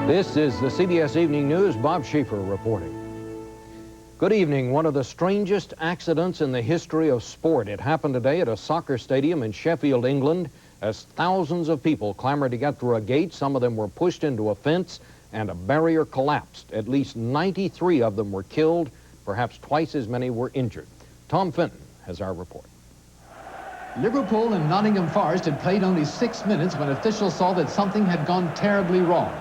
This is the CBS Evening News. Bob Schieffer reporting. Good evening. One of the strangest accidents in the history of sport. It happened today at a soccer stadium in Sheffield, England, as thousands of people clamored to get through a gate. Some of them were pushed into a fence and a barrier collapsed. At least 93 of them were killed. Perhaps twice as many were injured. Tom Fenton has our report. Liverpool and Nottingham Forest had played only 6 minutes when officials saw that something had gone terribly wrong.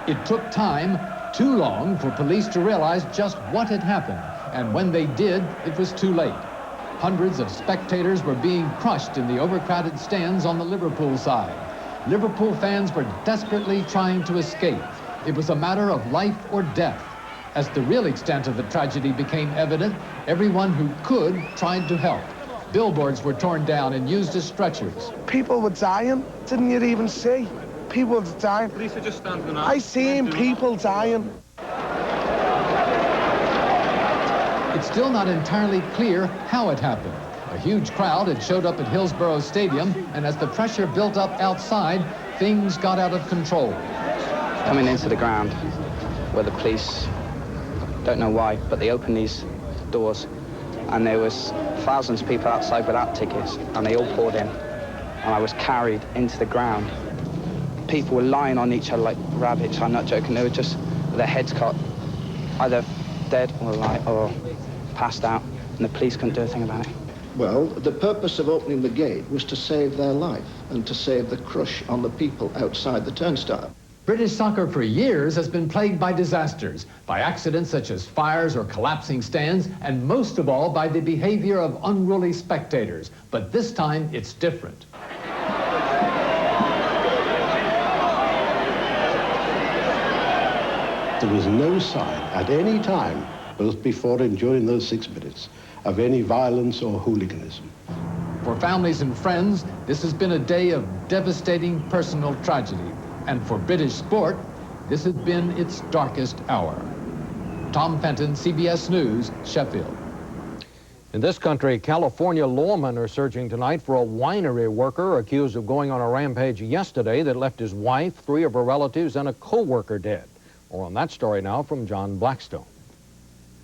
It took time, too long, for police to realize just what had happened. And when they did, it was too late. Hundreds of spectators were being crushed in the overcrowded stands on the Liverpool side. Liverpool fans were desperately trying to escape. It was a matter of life or death. As the real extent of the tragedy became evident, everyone who could tried to help. Billboards were torn down and used as stretchers. People were dying. Didn't you even see? People were dying. Police are just standing out. I seen people dying. It's still not entirely clear how it happened. A huge crowd had showed up at Hillsborough Stadium, and as the pressure built up outside, things got out of control. Coming into the ground where the police, don't know why, but they opened these doors, and there was thousands of people outside without tickets, and they all poured in, and I was carried into the ground. People were lying on each other like rabbits. I'm not joking. They were just, their heads cut, either dead or passed out, and the police couldn't do a thing about it. Well, the purpose of opening the gate was to save their life and to save the crush on the people outside the turnstile. British soccer for years has been plagued by disasters, by accidents such as fires or collapsing stands, and most of all by the behavior of unruly spectators. But this time it's different. There was no sign at any time, both before and during those 6 minutes, of any violence or hooliganism. For families and friends, this has been a day of devastating personal tragedy. And for British sport, this has been its darkest hour. Tom Fenton, CBS News, Sheffield. In this country, California lawmen are searching tonight for a winery worker accused of going on a rampage yesterday that left his wife, 3 of her relatives, and a co-worker dead. More on that story now from John Blackstone.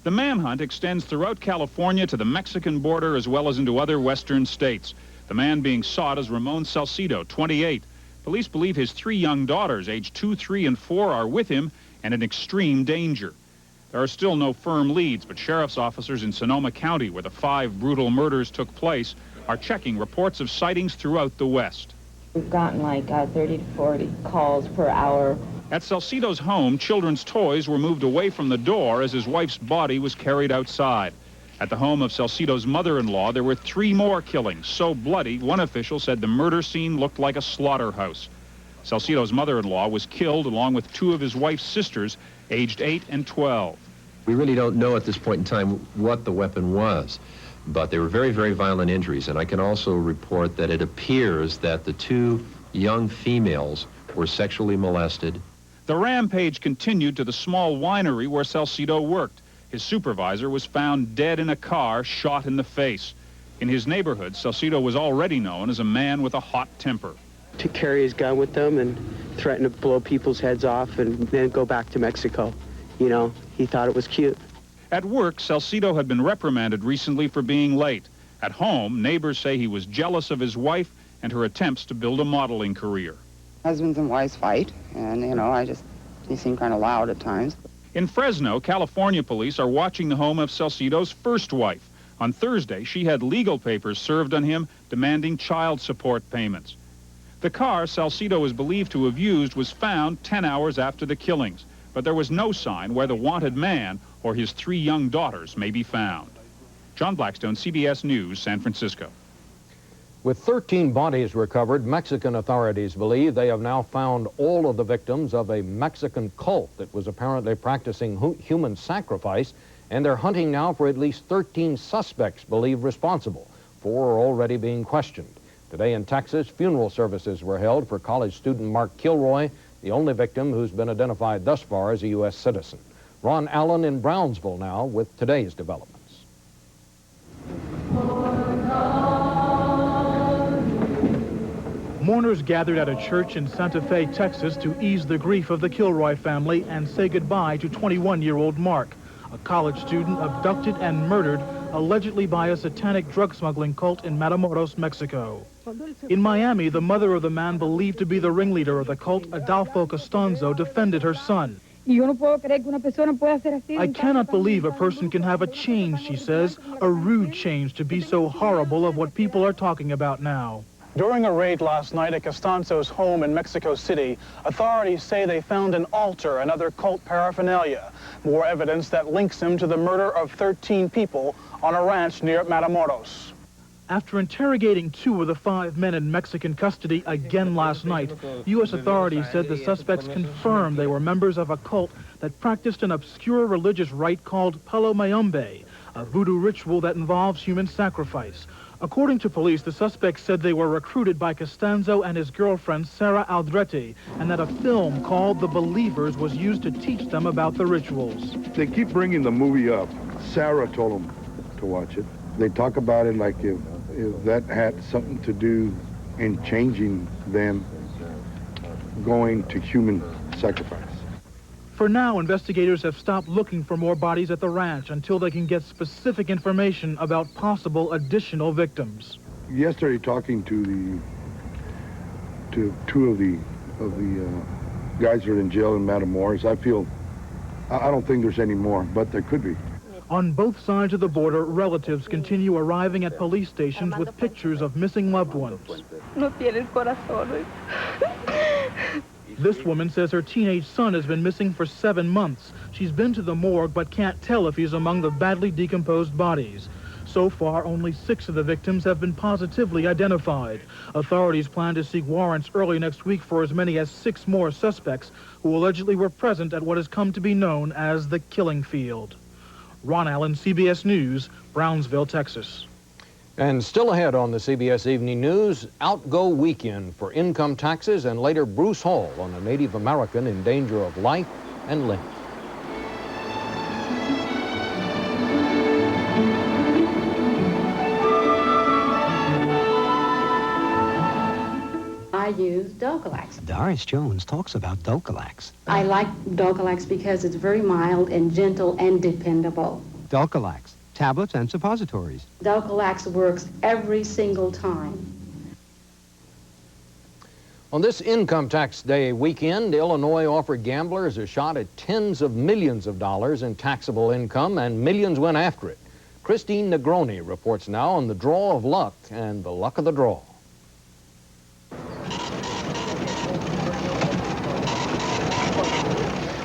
The manhunt extends throughout California to the Mexican border as well as into other western states. The man being sought is Ramon Salcido, 28. Police believe his 3 young daughters, aged 2, 3, and 4, are with him and in extreme danger. There are still no firm leads, but sheriff's officers in Sonoma County, where the 5 brutal murders took place, are checking reports of sightings throughout the West. We've gotten like 30 to 40 calls per hour. At Salcido's home, children's toys were moved away from the door as his wife's body was carried outside. At the home of Salcido's mother-in-law, there were 3 more killings, so bloody, one official said the murder scene looked like a slaughterhouse. Salcido's mother-in-law was killed along with 2 of his wife's sisters, aged 8 and 12. We really don't know at this point in time what the weapon was, but they were very, very violent injuries, and I can also report that it appears that the 2 young females were sexually molested. The rampage continued to the small winery where Salcido worked. His supervisor was found dead in a car, shot in the face. In his neighborhood, Salcido was already known as a man with a hot temper. To carry his gun with them and threaten to blow people's heads off and then go back to Mexico. You know, he thought it was cute. At work, Salcido had been reprimanded recently for being late. At home, neighbors say he was jealous of his wife and her attempts to build a modeling career. Husbands and wives fight, and, you know, he seemed kind of loud at times. In Fresno, California police are watching the home of Salcido's first wife. On Thursday, she had legal papers served on him demanding child support payments. The car Salcido is believed to have used was found 10 hours after the killings, but there was no sign where the wanted man or his 3 young daughters may be found. John Blackstone, CBS News, San Francisco. With 13 bodies recovered, Mexican authorities believe they have now found all of the victims of a Mexican cult that was apparently practicing human sacrifice, and they're hunting now for at least 13 suspects believed responsible. 4 are already being questioned. Today in Texas, funeral services were held for college student Mark Kilroy, the only victim who's been identified thus far as a U.S. citizen. Ron Allen in Brownsville now with today's developments. Mourners gathered at a church in Santa Fe, Texas to ease the grief of the Kilroy family and say goodbye to 21-year-old Mark, a college student abducted and murdered allegedly by a satanic drug smuggling cult in Matamoros, Mexico. In Miami, the mother of the man believed to be the ringleader of the cult, Adolfo Costanzo, defended her son. I cannot believe a person can have a change, she says, a rude change to be so horrible of what people are talking about now. During a raid last night at Costanzo's home in Mexico City, authorities say they found an altar and other cult paraphernalia, more evidence that links him to the murder of 13 people on a ranch near Matamoros. After interrogating 2 of the 5 men in Mexican custody again last night, U.S. authorities said the suspects confirmed they were members of a cult that practiced an obscure religious rite called Palo Mayombe, a voodoo ritual that involves human sacrifice. According to police, the suspects said they were recruited by Costanzo and his girlfriend, Sarah Aldrete, and that a film called The Believers was used to teach them about the rituals. They keep bringing the movie up. Sarah told them to watch it. They talk about it like if that had something to do in changing them going to human sacrifice. For now, investigators have stopped looking for more bodies at the ranch until they can get specific information about possible additional victims. Yesterday, talking to 2 of the guys that are in jail in Matamoros, I don't think there's any more, but there could be. On both sides of the border, relatives continue arriving at police stations with pictures of missing loved ones. This woman says her teenage son has been missing for 7 months. She's been to the morgue but can't tell if he's among the badly decomposed bodies. So far, only 6 of the victims have been positively identified. Authorities plan to seek warrants early next week for as many as 6 more suspects who allegedly were present at what has come to be known as the killing field. Ron Allen, CBS News, Brownsville, Texas. And still ahead on the CBS Evening News, outgo weekend for income taxes, and later Bruce Hall on a Native American in danger of life and limb. I use Dogalax. Doris Jones talks about Dogalax. I like Dogalax because it's very mild and gentle and dependable. Dogalax, tablets and suppositories. Dogalax works every single time. On this Income Tax Day weekend, Illinois offered gamblers a shot at tens of millions of dollars in taxable income, and millions went after it. Christine Negroni reports now on the draw of luck and the luck of the draw.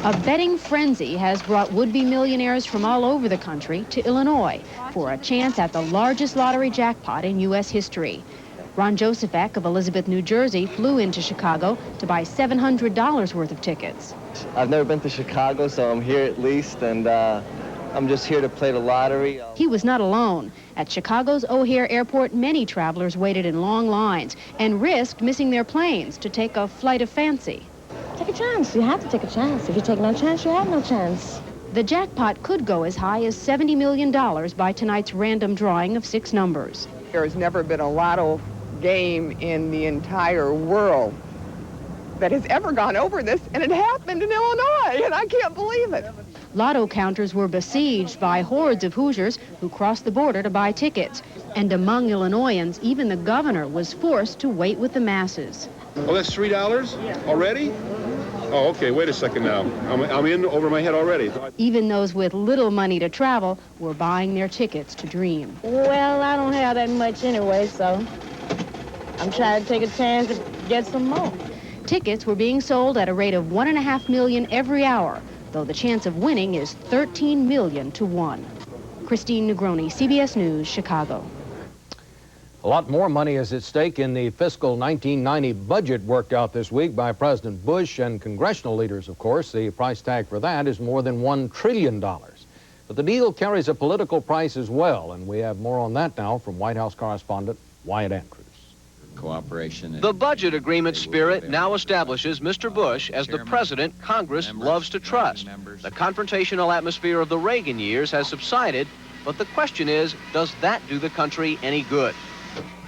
A betting frenzy has brought would-be millionaires from all over the country to Illinois for a chance at the largest lottery jackpot in U.S. history. Ron Josephek of Elizabeth, New Jersey, flew into Chicago to buy $700 worth of tickets. I've never been to Chicago, so I'm here at least, and I'm just here to play the lottery. He was not alone. At Chicago's O'Hare Airport, many travelers waited in long lines and risked missing their planes to take a flight of fancy. Take a chance. You have to take a chance. If you take no chance, you have no chance. The jackpot could go as high as $70 million by tonight's random drawing of 6 numbers. There has never been a lotto game in the entire world that has ever gone over this, and it happened in Illinois, and I can't believe it. Lotto counters were besieged by hordes of Hoosiers who crossed the border to buy tickets. And among Illinoisans, even the governor was forced to wait with the masses. Oh, that's $3 already? Oh, okay, wait a second now. I'm in over my head already. Even those with little money to travel were buying their tickets to dream. Well, I don't have that much anyway, so I'm trying to take a chance to get some more. Tickets were being sold at a rate of 1.5 million every hour, though the chance of winning is 13 million to 1. Christine Negroni, CBS News, Chicago. A lot more money is at stake in the fiscal 1990 budget worked out this week by President Bush and congressional leaders, of course. The price tag for that is more than $1 trillion. But the deal carries a political price as well, and we have more on that now from White House correspondent Wyatt Andrews. Cooperation. The budget agreement spirit now establishes Mr. Bush as the president Congress loves to trust. The confrontational atmosphere of the Reagan years has subsided, but the question is, does that do the country any good?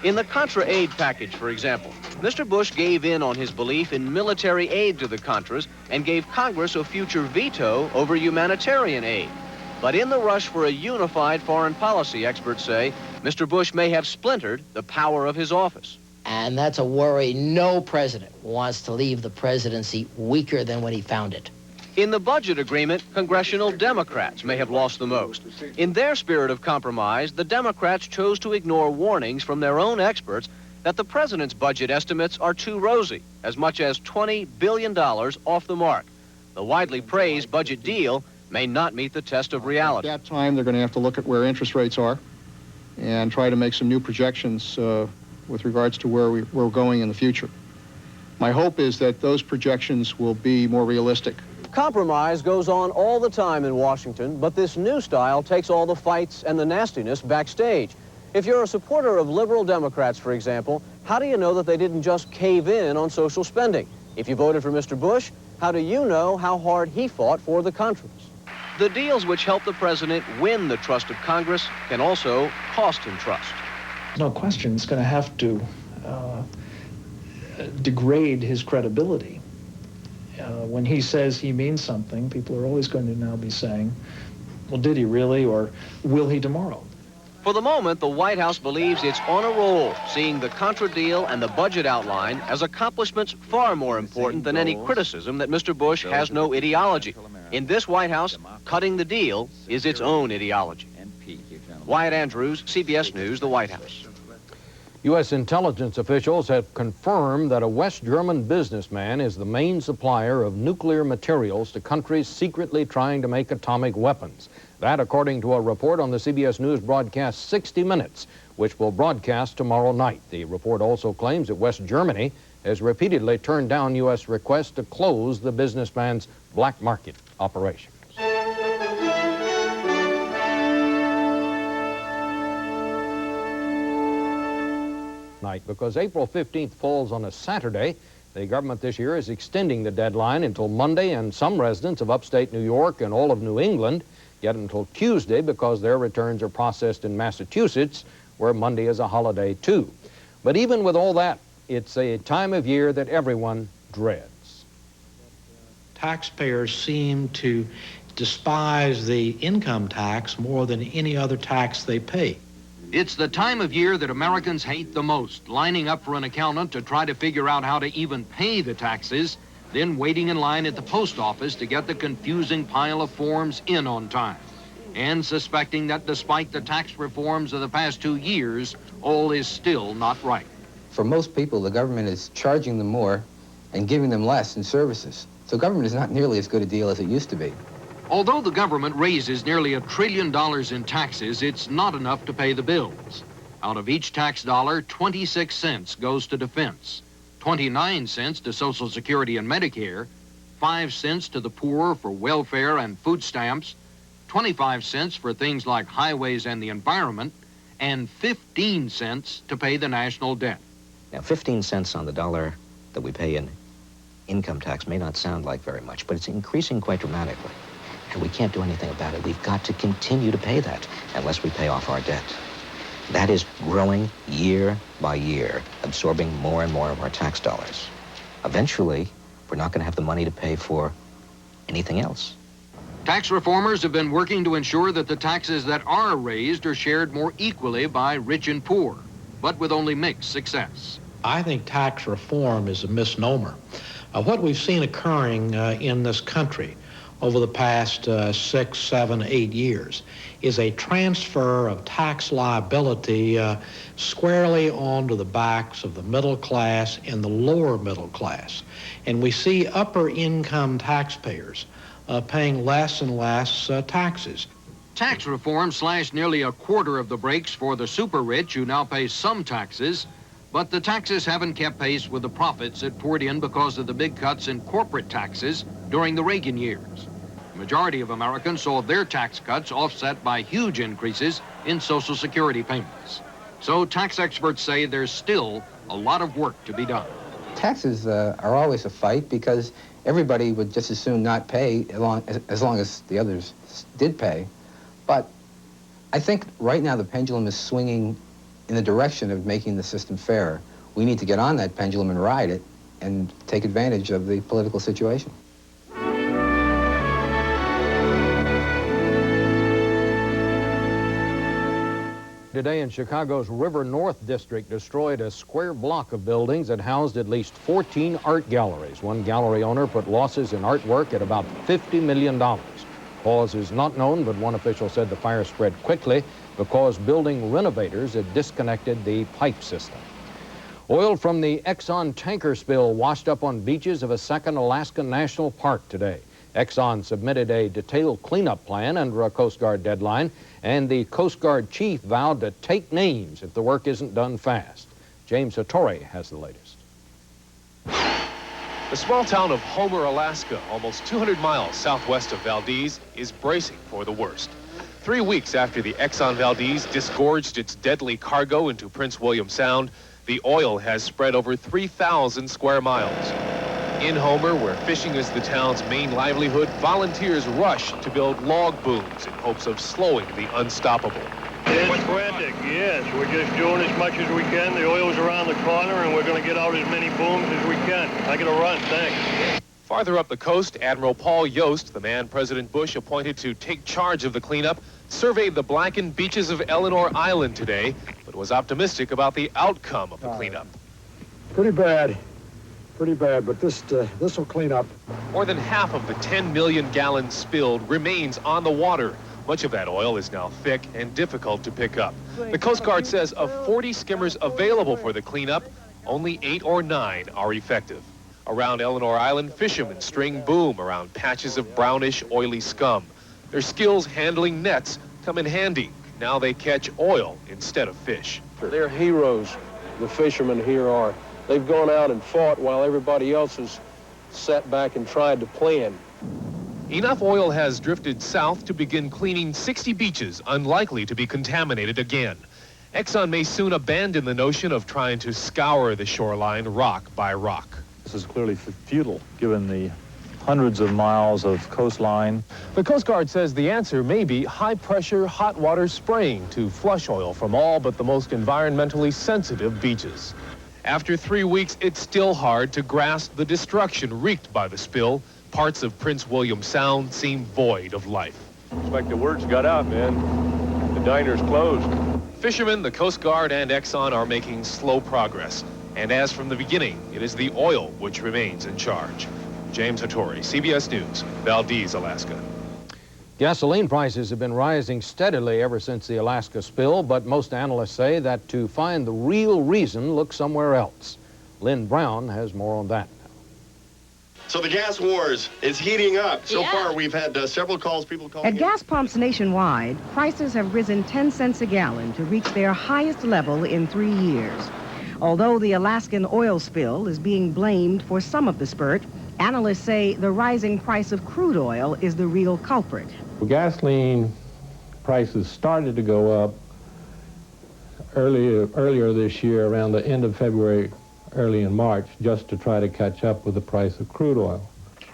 In the Contra aid package, for example, Mr. Bush gave in on his belief in military aid to the Contras and gave Congress a future veto over humanitarian aid. But in the rush for a unified foreign policy, experts say, Mr. Bush may have splintered the power of his office. And that's a worry. No president wants to leave the presidency weaker than when he found it. In the budget agreement, congressional Democrats may have lost the most. In their spirit of compromise, the Democrats chose to ignore warnings from their own experts that the president's budget estimates are too rosy, as much as $20 billion off the mark. The widely praised budget deal may not meet the test of reality. At that time, they're going to have to look at where interest rates are and try to make some new projections with regards to where we're going in the future. My hope is that those projections will be more realistic. Compromise goes on all the time in Washington, but this new style takes all the fights and the nastiness backstage. If you're a supporter of liberal Democrats, for example, how do you know that they didn't just cave in on social spending? If you voted for Mr. Bush, how do you know how hard he fought for the Contras? The deals which help the president win the trust of Congress can also cost him trust. No question, it's going to have to degrade his credibility. When he says he means something, people are always going to now be saying, well, did he really, or will he tomorrow? For the moment, the White House believes it's on a roll, seeing the Contra deal and the budget outline as accomplishments far more important than any criticism that Mr. Bush has no ideology. In this White House, cutting the deal is its own ideology. Wyatt Andrews, CBS News, the White House. U.S. intelligence officials have confirmed that a West German businessman is the main supplier of nuclear materials to countries secretly trying to make atomic weapons. That, according to a report on the CBS News broadcast 60 Minutes, which will broadcast tomorrow night. The report also claims that West Germany has repeatedly turned down U.S. requests to close the businessman's black market operation. Because April 15th falls on a Saturday, the government this year is extending the deadline until Monday, and some residents of upstate New York and all of New England get until Tuesday because their returns are processed in Massachusetts, where Monday is a holiday too. But even with all that, it's a time of year that everyone dreads. Taxpayers seem to despise the income tax more than any other tax they pay. It's the time of year that Americans hate the most, lining up for an accountant to try to figure out how to even pay the taxes, then waiting in line at the post office to get the confusing pile of forms in on time, and suspecting that despite the tax reforms of the past 2 years, all is still not right. For most people, the government is charging them more and giving them less in services. So government is not nearly as good a deal as it used to be. Although the government raises nearly $1 trillion in taxes, it's not enough to pay the bills. Out of each tax dollar, 26 cents goes to defense, 29 cents to Social Security and Medicare, 5 cents to the poor for welfare and food stamps, 25 cents for things like highways and the environment, and 15 cents to pay the national debt. Now, 15 cents on the dollar that we pay in income tax may not sound like very much, but it's increasing quite dramatically. And we can't do anything about it. We've got to continue to pay that unless we pay off our debt. That is growing year by year, absorbing more and more of our tax dollars. Eventually, we're not going to have the money to pay for anything else. Tax reformers have been working to ensure that the taxes that are raised are shared more equally by rich and poor, but with only mixed success. I think tax reform is a misnomer. What we've seen occurring in this country over the past 6, 7, 8 years is a transfer of tax liability squarely onto the backs of the middle class and the lower middle class. And we see upper income taxpayers paying less and less taxes. Tax reform slashed nearly a quarter of the breaks for the super rich who now pay some taxes, but the taxes haven't kept pace with the profits it poured in because of the big cuts in corporate taxes during the Reagan years. The majority of Americans saw their tax cuts offset by huge increases in Social Security payments. So tax experts say there's still a lot of work to be done. Taxes are always a fight because everybody would just as soon not pay as long as the others did pay. But I think right now the pendulum is swinging in the direction of making the system fairer. We need to get on that pendulum and ride it and take advantage of the political situation. Today in Chicago's River North District destroyed a square block of buildings that housed at least 14 art galleries. One gallery owner put losses in artwork at about $50 million. Cause is not known, but one official said the fire spread quickly because building renovators had disconnected the pipe system. Oil from the Exxon tanker spill washed up on beaches of a second Alaska National Park today. Exxon submitted a detailed cleanup plan under a Coast Guard deadline, and the Coast Guard chief vowed to take names if the work isn't done fast. James Hattori has the latest. The small town of Homer, Alaska, almost 200 miles southwest of Valdez, is bracing for the worst. 3 weeks after the Exxon Valdez disgorged its deadly cargo into Prince William Sound, the oil has spread over 3,000 square miles. In Homer, where fishing is the town's main livelihood, volunteers rush to build log booms in hopes of slowing the unstoppable. It's frantic, yes. We're just doing as much as we can. The oil's around the corner, and we're going to get out as many booms as we can. I got to run, thanks. Farther up the coast, Admiral Paul Yost, the man President Bush appointed to take charge of the cleanup, surveyed the blackened beaches of Eleanor Island today, but was optimistic about the outcome of the cleanup. Pretty bad, but this will clean up. More than half of the 10 million gallons spilled remains on the water. Much of that oil is now thick and difficult to pick up. The Coast Guard says of 40 skimmers available for the cleanup, only 8 or 9 are effective. Around Eleanor Island, fishermen string boom around patches of brownish, oily scum. Their skills handling nets come in handy. Now they catch oil instead of fish. They're heroes, the fishermen here are. They've gone out and fought while everybody else has sat back and tried to plan. Enough oil has drifted south to begin cleaning 60 beaches, unlikely to be contaminated again. Exxon may soon abandon the notion of trying to scour the shoreline rock by rock. This is clearly futile, given the hundreds of miles of coastline. The Coast Guard says the answer may be high-pressure hot water spraying to flush oil from all but the most environmentally sensitive beaches. After 3 weeks, it's still hard to grasp the destruction wreaked by the spill. Parts of Prince William Sound seem void of life. Looks like the word's got out, man. The diner's closed. Fishermen, the Coast Guard, and Exxon are making slow progress. And as from the beginning, it is the oil which remains in charge. James Hattori, CBS News, Valdez, Alaska. Gasoline prices have been rising steadily ever since the Alaska spill, but most analysts say that to find the real reason, look somewhere else. Lynn Brown has more on that. So the gas wars is heating up. So far, we've had several calls, people calling At gas pumps nationwide, prices have risen 10 cents a gallon to reach their highest level in 3 years. Although the Alaskan oil spill is being blamed for some of the spurt, analysts say the rising price of crude oil is the real culprit. Gasoline prices started to go up earlier this year, around the end of February, early in March, just to try to catch up with the price of crude oil.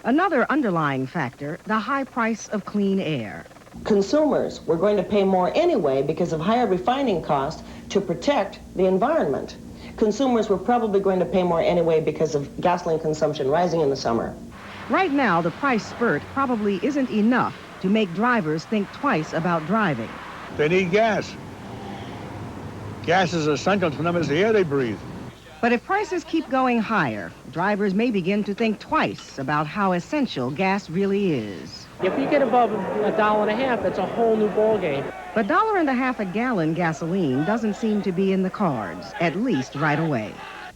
Another underlying factor, the high price of clean air. Consumers were going to pay more anyway because of higher refining costs to protect the environment. Consumers were probably going to pay more anyway because of gasoline consumption rising in the summer. Right now, the price spurt probably isn't enough to make drivers think twice about driving. They need gas. Gas is essential to them as the air they breathe. But if prices keep going higher, drivers may begin to think twice about how essential gas really is. If you get above $1.50, it's a whole new ballgame. But $1.50 a gallon gasoline doesn't seem to be in the cards, at least right away.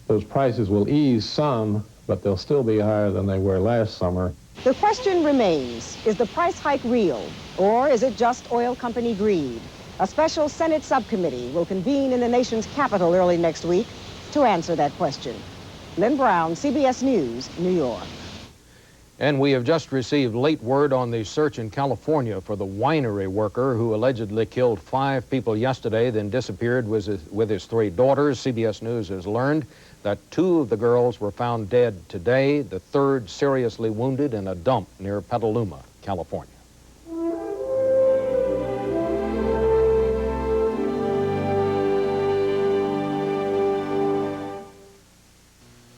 Those prices will ease some, but they'll still be higher than they were last summer. The question remains, is the price hike real, or is it just oil company greed? A special Senate subcommittee will convene in the nation's capital early next week to answer that question. Lynn Brown, CBS News, New York. And we have just received late word on the search in California for the winery worker who allegedly killed 5 people yesterday, then disappeared with his 3 daughters. CBS News has learned that 2 of the girls were found dead today, the 3rd seriously wounded in a dump near Petaluma, California.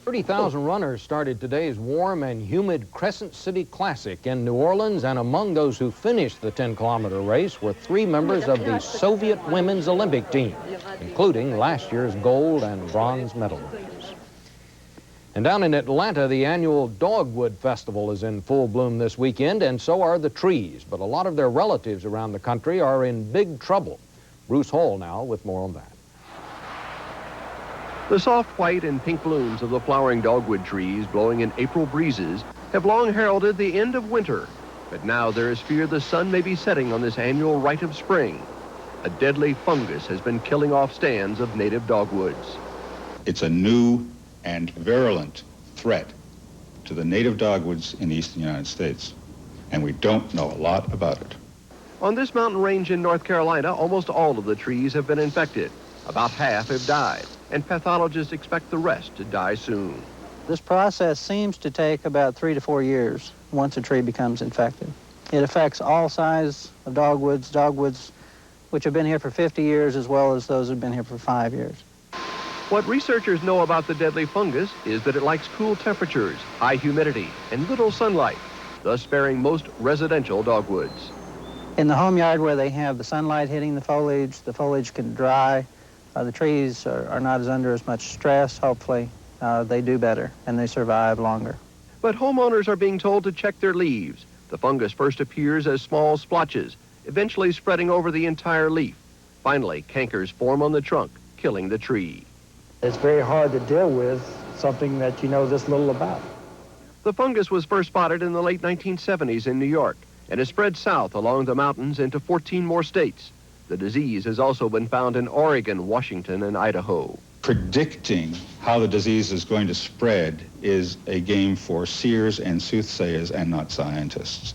30,000 runners started today's warm and humid Crescent City Classic in New Orleans, and among those who finished the 10-kilometer race were 3 members of the Soviet women's Olympic team, including last year's gold and bronze medal winners. And down in Atlanta, the annual Dogwood Festival is in full bloom this weekend, and so are the trees, but a lot of their relatives around the country are in big trouble. Bruce Hall now with more on that. The soft white and pink blooms of the flowering dogwood trees blowing in April breezes have long heralded the end of winter. But now there is fear the sun may be setting on this annual rite of spring. A deadly fungus has been killing off stands of native dogwoods. It's a new and virulent threat to the native dogwoods in the eastern United States, and we don't know a lot about it. On this mountain range in North Carolina, almost all of the trees have been infected. About half have died, and pathologists expect the rest to die soon. This process seems to take about 3 to 4 years once a tree becomes infected. It affects all size of dogwoods which have been here for 50 years as well as those who have been here for 5 years. What researchers know about the deadly fungus is that it likes cool temperatures, high humidity, and little sunlight, thus sparing most residential dogwoods. In the home yard where they have the sunlight hitting the foliage can dry. The trees are not under as much stress. Hopefully, they do better and they survive longer. But homeowners are being told to check their leaves. The fungus first appears as small splotches, eventually spreading over the entire leaf. Finally, cankers form on the trunk, killing the tree. It's very hard to deal with something that you know this little about. The fungus was first spotted in the late 1970s in New York and has spread south along the mountains into 14 more states. The disease has also been found in Oregon, Washington, and Idaho. Predicting how the disease is going to spread is a game for seers and soothsayers and not scientists.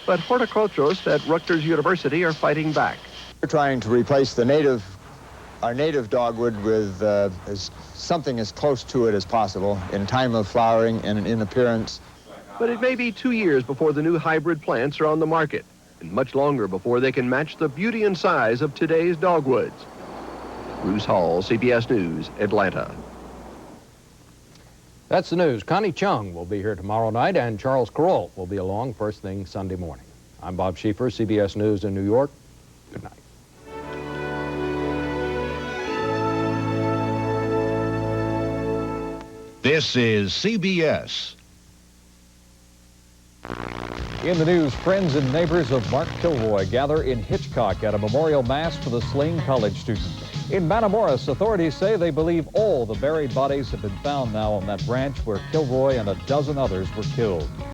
But horticulturists at Rutgers University are fighting back. We're trying to replace our native dogwood with something as close to it as possible in time of flowering and in appearance. But it may be 2 years before the new hybrid plants are on the market, and much longer before they can match the beauty and size of today's dogwoods. Bruce Hall, CBS News, Atlanta. That's the news. Connie Chung will be here tomorrow night, and Charles Carroll will be along first thing Sunday morning. I'm Bob Schieffer, CBS News in New York. Good night. This is CBS. In the news, friends and neighbors of Mark Kilroy gather in Hitchcock at a memorial mass for the slain college student. In Matamoros, authorities say they believe all the buried bodies have been found now on that ranch where Kilroy and a dozen others were killed.